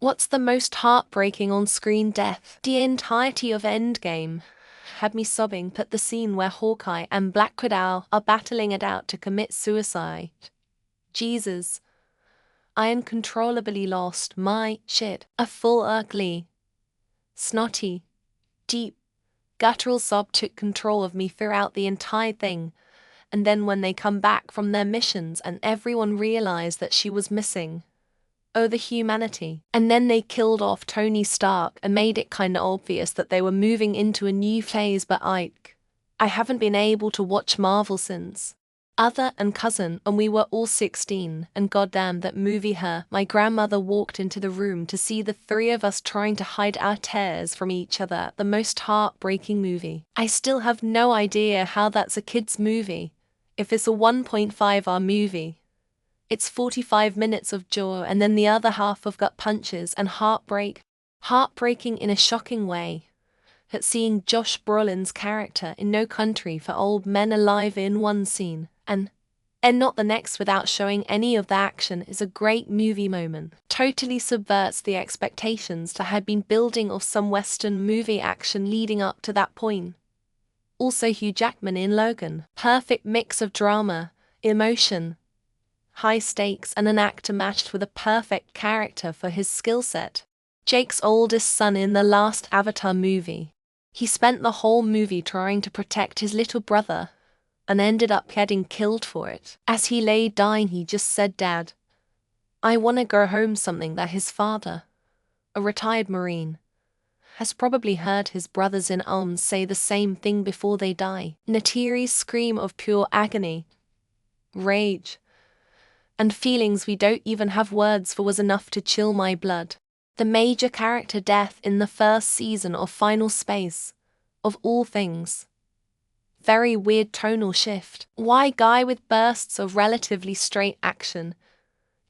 What's the most heartbreaking on-screen death? The entirety of Endgame had me sobbing, but the scene where Hawkeye and Black Widow are battling it out to commit suicide. Jesus. I uncontrollably lost my shit. A full ugly, snotty, deep, guttural sob took control of me throughout the entire thing. And then when they come back from their missions and everyone realized that she was missing. Oh, the humanity. And then they killed off Tony Stark and made it kinda obvious that they were moving into a new phase, but I haven't been able to watch Marvel since. Other and cousin, and we were all 16, and goddamn that movie her. My grandmother walked into the room to see the three of us trying to hide our tears from each other. The most heartbreaking movie. I still have no idea how that's a kid's movie. If it's a 1.5-hour movie. It's 45 minutes of joy and then the other half of gut punches and heartbreak. Heartbreaking in a shocking way. At seeing Josh Brolin's character in No Country for Old Men alive in one scene, and not the next without showing any of the action is a great movie moment. Totally subverts the expectations that had been building of some Western movie action leading up to that point. Also Hugh Jackman in Logan. Perfect mix of drama, emotion, high stakes, and an actor matched with a perfect character for his skill set. Jake's oldest son in the last Avatar movie. He spent the whole movie trying to protect his little brother, and ended up getting killed for it. As he lay dying he just said, "Dad, I wanna go home," something that his father, a retired Marine, has probably heard his brothers in arms say the same thing before they die. Neytiri's scream of pure agony, rage, and feelings we don't even have words for was enough to chill my blood. The major character death in the first season of Final Space, of all things. Very weird tonal shift. Why guy with bursts of relatively straight action?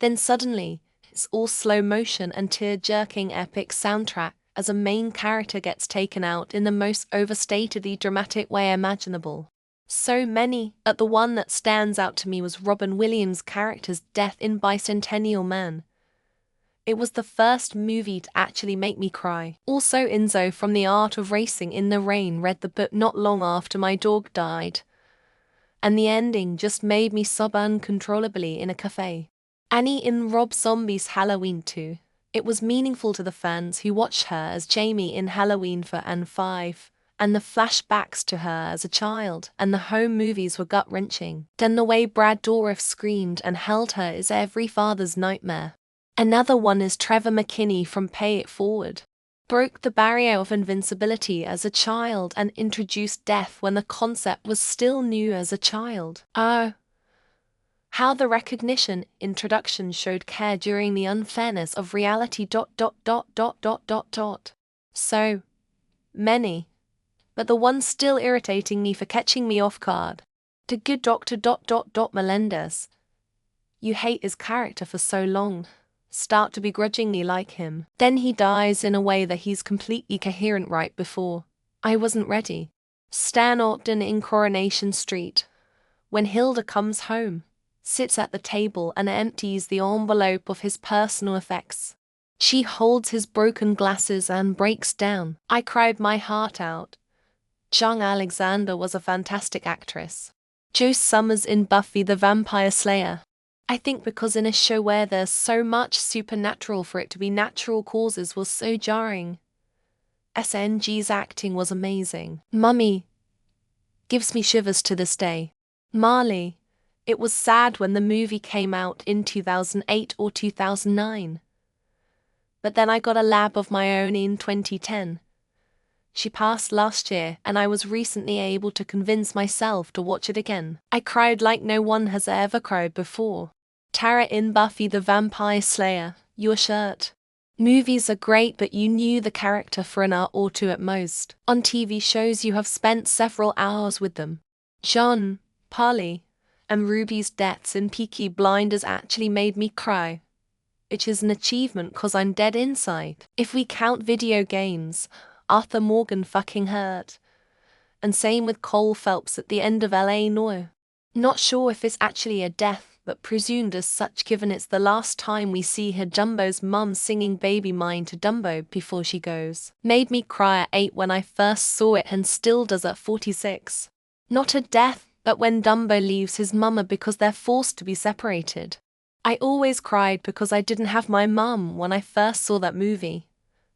Then suddenly, it's all slow motion and tear-jerking epic soundtrack as a main character gets taken out in the most overstatedly dramatic way imaginable. So many, but the one that stands out to me was Robin Williams' character's death in Bicentennial Man. It was the first movie to actually make me cry. Also Enzo from The Art of Racing in the Rain read the book not long after my dog died. And the ending just made me sob uncontrollably in a cafe. Annie in Rob Zombie's Halloween 2. It was meaningful to the fans who watched her as Jamie in Halloween 4 and 5. And the flashbacks to her as a child and the home movies were gut-wrenching. Then the way Brad Dourif screamed and held her is every father's nightmare. Another one is Trevor McKinney from Pay It Forward. Broke the barrier of invincibility as a child and introduced death when the concept was still new as a child. Oh, how the recognition introduction showed care during the unfairness of reality. So many. But the one still irritating me for catching me off guard. The good Dr. Melendez. You hate his character for so long. Start to begrudgingly like him. Then he dies in a way that he's completely coherent right before. I wasn't ready. Stan Ogden in Coronation Street. When Hilda comes home, sits at the table and empties the envelope of his personal effects. She holds his broken glasses and breaks down. I cried my heart out. Jung Alexander was a fantastic actress. Joe Summers in Buffy the Vampire Slayer. I think because in a show where there's so much supernatural for it to be natural causes was so jarring. SNG's acting was amazing. Mummy gives me shivers to this day. Marley. It was sad when the movie came out in 2008 or 2009. But then I got a lab of my own in 2010. She passed last year, and I was recently able to convince myself to watch it again. I cried like no one has ever cried before. Tara in Buffy the Vampire Slayer, your shirt. Movies are great, but you knew the character for an hour or two at most. On TV shows you have spent several hours with them. John, Polly, and Ruby's deaths in Peaky Blinders actually made me cry. Which is an achievement cause I'm dead inside. If we count video games, Arthur Morgan fucking hurt. And same with Cole Phelps at the end of LA Noire. Not sure if it's actually a death, but presumed as such given it's the last time we see her. Dumbo's mum singing Baby Mine to Dumbo before she goes. Made me cry at 8 when I first saw it and still does at 46. Not at death, but when Dumbo leaves his mama because they're forced to be separated. I always cried because I didn't have my mum when I first saw that movie.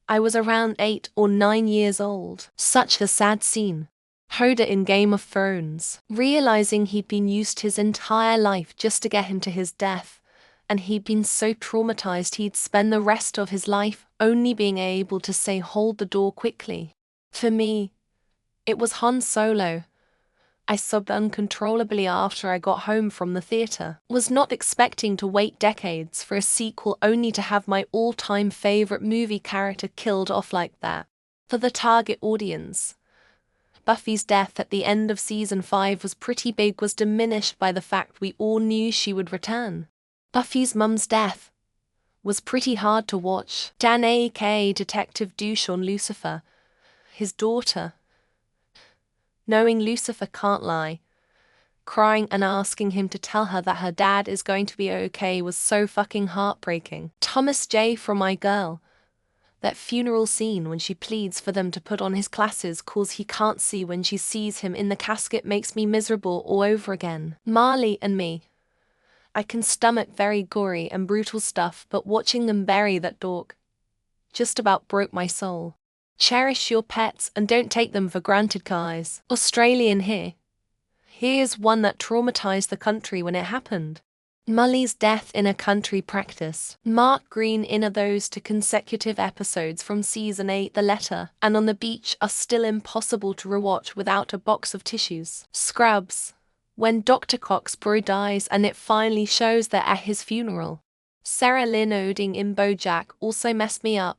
I was around 8 or 9 years old. Such a sad scene. Hoda in Game of Thrones, realizing he'd been used his entire life just to get him to his death, and he'd been so traumatized he'd spend the rest of his life only being able to say hold the door quickly. For me, it was Han Solo. I sobbed uncontrollably after I got home from the theater. Was not expecting to wait decades for a sequel only to have my all-time favorite movie character killed off like that. For the target audience, Buffy's death at the end of season 5 was pretty big, was diminished by the fact we all knew she would return. Buffy's mum's death was pretty hard to watch. Dan aka Detective Douche on Lucifer, his daughter, knowing Lucifer can't lie, crying and asking him to tell her that her dad is going to be okay was so fucking heartbreaking. Thomas J. from My Girl, that funeral scene when she pleads for them to put on his glasses cause he can't see when she sees him in the casket makes me miserable all over again. Marley and Me. I can stomach very gory and brutal stuff, but watching them bury that dog just about broke my soul. Cherish your pets and don't take them for granted, guys. Australian here. Here's one that traumatized the country when it happened. Mully's death in a country practice. Mark Green in those 2 consecutive episodes from season 8, The Letter, and On the Beach are still impossible to rewatch without a box of tissues. Scrubs. When Dr. Cox's bro dies and it finally shows that at his funeral. Sarah Lynn Oding in BoJack also messed me up.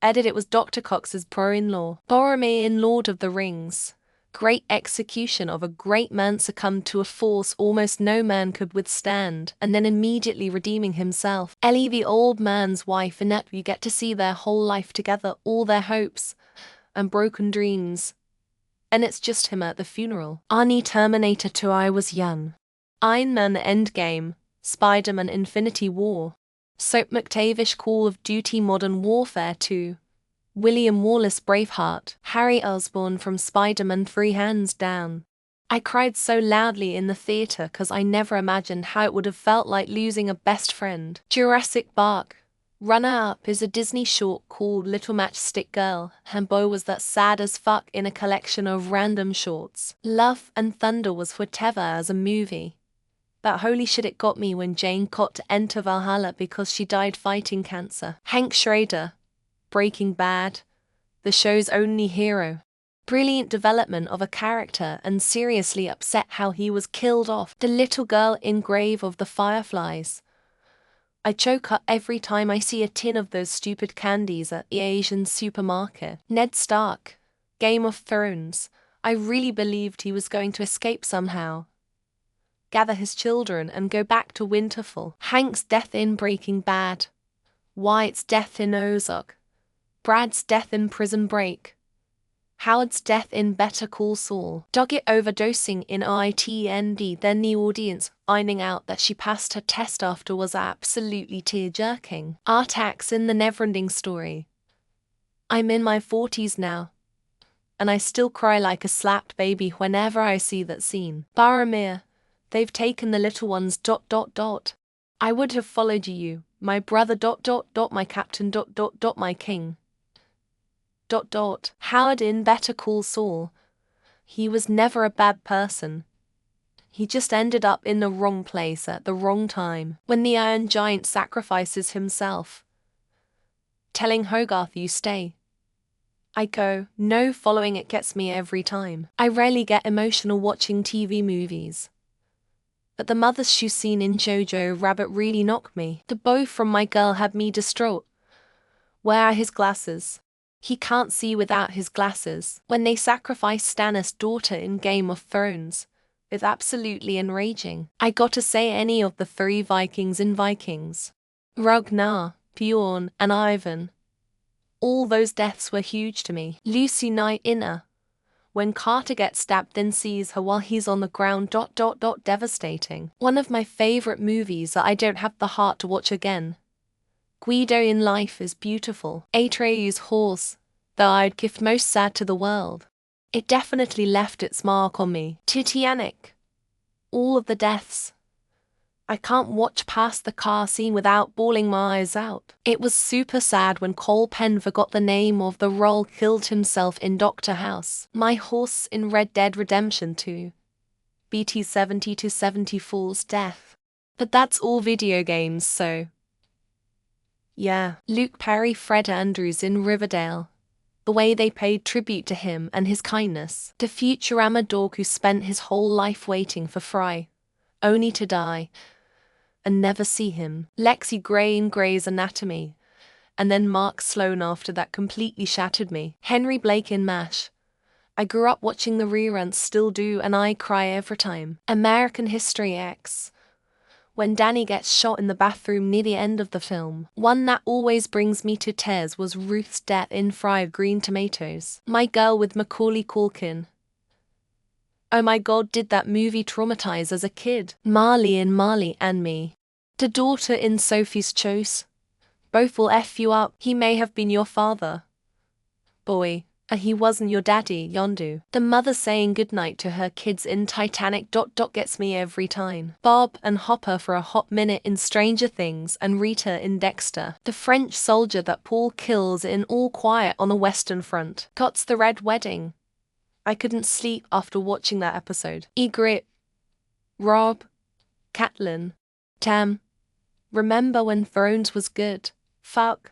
It was Dr. Cox's bro-in-law. Boromir in Lord of the Rings. Great execution of a great man succumbed to a force almost no man could withstand, and then immediately redeeming himself. Ellie, the old man's wife, and you get to see their whole life together, all their hopes and broken dreams. And it's just him at the funeral. Arnie Terminator 2 I Was Young. Iron Man Endgame. Spider-Man Infinity War. Soap McTavish Call of Duty Modern Warfare 2. William Wallace Braveheart. Harry Osborn from Spider-Man 3 Hands Down. I cried so loudly in the theater cause I never imagined how it would have felt like losing a best friend. Jurassic Park. Runner-up is a Disney short called Little Matchstick Girl, and boy was that sad as fuck in a collection of random shorts. Love and Thunder was whatever as a movie. But holy shit, it got me when Jane got to enter Valhalla because she died fighting cancer. Hank Schrader. Breaking Bad. The show's only hero. Brilliant development of a character and seriously upset how he was killed off. The little girl in Grave of the Fireflies. I choke up every time I see a tin of those stupid candies at the Asian supermarket. Ned Stark. Game of Thrones. I really believed he was going to escape somehow, gather his children and go back to Winterfell. Hank's death in Breaking Bad. Wyatt's death in Ozark. Brad's death in Prison Break. Howard's death in Better Call Saul. Doggett overdosing in ITND, then the audience finding out that she passed her test after was absolutely tear-jerking. Artax in The Neverending Story. I'm in my 40s now, and I still cry like a slapped baby whenever I see that scene. Boromir. They've taken the little ones ... I would have followed you, my brother ... my captain ... my king ... Howard in Better Call Saul. He was never a bad person. He just ended up in the wrong place at the wrong time. When the Iron Giant sacrifices himself, telling Hogarth you stay, I go, no, following it gets me every time. I rarely get emotional watching TV movies, but the mother's shoe scene in Jojo Rabbit really knocked me. The boy from My Girl had me distraught. Where are his glasses? He can't see without his glasses. When they sacrifice Stannis' daughter in Game of Thrones, it's absolutely enraging. I got to say any of the 3 Vikings in Vikings. Ragnar, Bjorn, and Ivan. All those deaths were huge to me. Lucy Knight Inner. When Carter gets stabbed then sees her while he's on the ground. Devastating. One of my favorite movies that I don't have the heart to watch again. Guido in Life is beautiful. Atreyu's horse, though I'd gift most sad to the world. It definitely left its mark on me. Titanic. All of the deaths. I can't watch past the car scene without bawling my eyes out. It was super sad when Cole Penn forgot the name of the role, killed himself in Dr. House. My horse in Red Dead Redemption 2. BT 70-74's death. But that's all video games, so. Yeah. Luke Perry, Fred Andrews in Riverdale. The way they paid tribute to him and his kindness. The Futurama dog who spent his whole life waiting for Fry, only to die and never see him. Lexi Gray in Grey's Anatomy. And then Mark Sloan after that completely shattered me. Henry Blake in MASH. I grew up watching the reruns, still do, and I cry every time. American History X. When Danny gets shot in the bathroom near the end of the film. One that always brings me to tears was Ruth's death in Fried Green Tomatoes. My Girl with Macaulay Culkin. Oh my god, did that movie traumatize as a kid? Marley in Marley and Me. The daughter in Sophie's Choice. Both will F you up. He may have been your father, boy, and he wasn't your daddy, Yondu. The mother saying goodnight to her kids in Titanic. Gets me every time. Bob and Hopper for a hot minute in Stranger Things and Rita in Dexter. The French soldier that Paul kills in All Quiet on the Western Front. Got's the Red Wedding. I couldn't sleep after watching that episode. Egret, Rob, Catelyn, Tam. Remember when Thrones was good? Fuck.